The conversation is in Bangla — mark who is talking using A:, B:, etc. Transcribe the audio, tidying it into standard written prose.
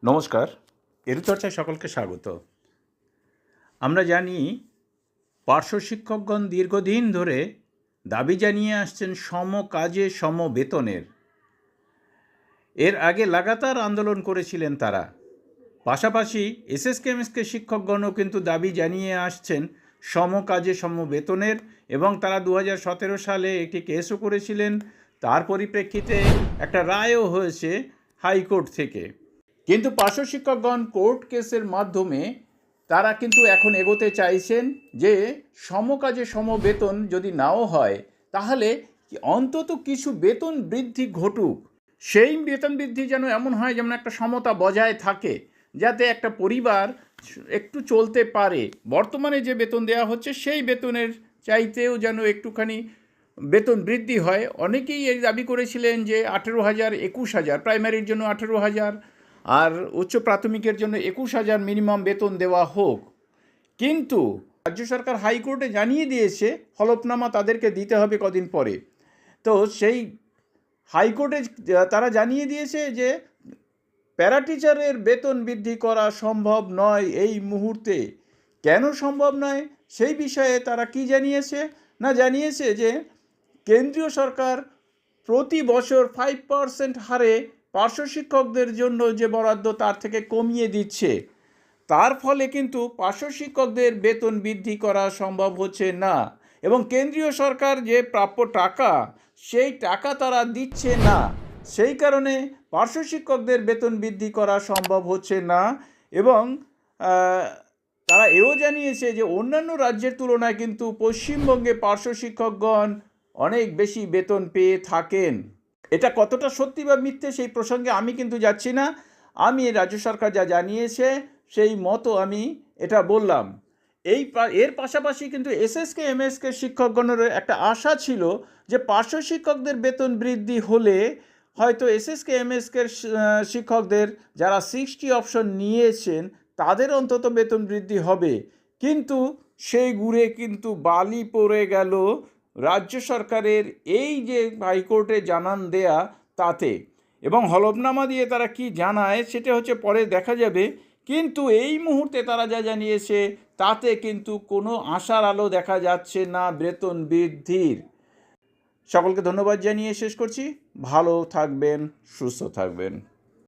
A: নমস্কার, এডুচর্চায় সকলকে স্বাগত। আমরা জানি পার্শ্ব শিক্ষকগণ দীর্ঘদিন ধরে দাবি জানিয়ে আসছেন সম কাজে সম বেতনের। এর আগে লাগাতার আন্দোলন করেছিলেন তারা। পাশাপাশি এসএসকেএমএসকে শিক্ষকগণও কিন্তু দাবি জানিয়ে আসছেন সম কাজে সম বেতনের, এবং তারা 2017 সালে একটি কেসও করেছিলেন। তার পরিপ্রেক্ষিতে একটা রায়ও হয়েছে হাইকোর্ট থেকে। কিন্তু পার্শ্ব শিক্ষকগণ কোর্ট কেসের মাধ্যমে তারা কিন্তু এখন এগোতে চাইছেন যে সম কাজে সম বেতন যদি নাও হয়, তাহলে অন্তত কিছু বেতন বৃদ্ধি ঘটুক। সেই বেতন বৃদ্ধি যেন এমন হয় যেমন একটা সমতা বজায় থাকে, যাতে একটা পরিবার একটু চলতে পারে। বর্তমানে যে বেতন দেওয়া হচ্ছে সেই বেতনের চাইতেও যেন একটুখানি বেতন বৃদ্ধি হয়। অনেকেই এই দাবি করেছিলেন যে 18,000, 21,000, প্রাইমারির জন্য 18,000 আর উচ্চ প্রাথমিকের জন্য 21,000 মিনিমাম বেতন দেওয়া হোক। কিন্তু রাজ্য সরকার হাইকোর্টে জানিয়ে দিয়েছে হলফনামা তাদেরকে দিতে হবে কদিন পরে। তো সেই হাইকোর্টে তারা জানিয়ে দিয়েছে যে প্যারা টিচারের বেতন বৃদ্ধি করা সম্ভব নয় এই মুহূর্তে। কেন সম্ভব নয় সেই বিষয়ে তারা কি জানিয়েছে না, জানিয়েছে যে কেন্দ্রীয় সরকার প্রতি বছর 5% হারে পার্শ্ব শিক্ষকদের জন্য যে বরাদ্দ তার থেকে কমিয়ে দিচ্ছে। তার ফলে কিন্তু পার্শ্ব শিক্ষকদের বেতন বৃদ্ধি করা সম্ভব হচ্ছে না, এবং কেন্দ্রীয় সরকার যে প্রাপ্য টাকা সেই টাকা তারা দিচ্ছে না। সেই কারণে পার্শ্ব শিক্ষকদের বেতন বৃদ্ধি করা সম্ভব হচ্ছে না। এবং তারা এও জানিয়েছে যে অন্যান্য রাজ্যের তুলনায় কিন্তু পশ্চিমবঙ্গে পার্শ্ব শিক্ষকগণ অনেক বেশি বেতন পেয়ে থাকেন। এটা কতটা সত্যি বা মিথ্যে সেই প্রসঙ্গে আমি কিন্তু যাচ্ছি না। আমি রাজ্য সরকার যা জানিয়েছে সেই মতো আমি এটা বললাম। এর পাশাপাশি কিন্তু এসএসকেএমএসকে শিক্ষকগণের একটা আশা ছিল যে পার্শ্ব শিক্ষকদের বেতন বৃদ্ধি হলে হয়তো এসএসকেএমএসকে শিক্ষকদের যারা 60 অপশন নিয়েছেন তাদের অন্তত বেতন বৃদ্ধি হবে। কিন্তু সেই গুড়ে কিন্তু বালি পড়ে গেল রাজ্য সরকারের এই যে হাইকোর্টে জানান দেয়া তাতে। এবং হলফনামা দিয়ে তারা কি জানায় সেটা হচ্ছে পরে দেখা যাবে। কিন্তু এই মুহূর্তে তারা যা জানিয়েছে তাতে কিন্তু কোনো আশার আলো দেখা যাচ্ছে না বেতন বৃদ্ধির। সকলকে ধন্যবাদ জানিয়ে শেষ করছি। ভালো থাকবেন, সুস্থ থাকবেন।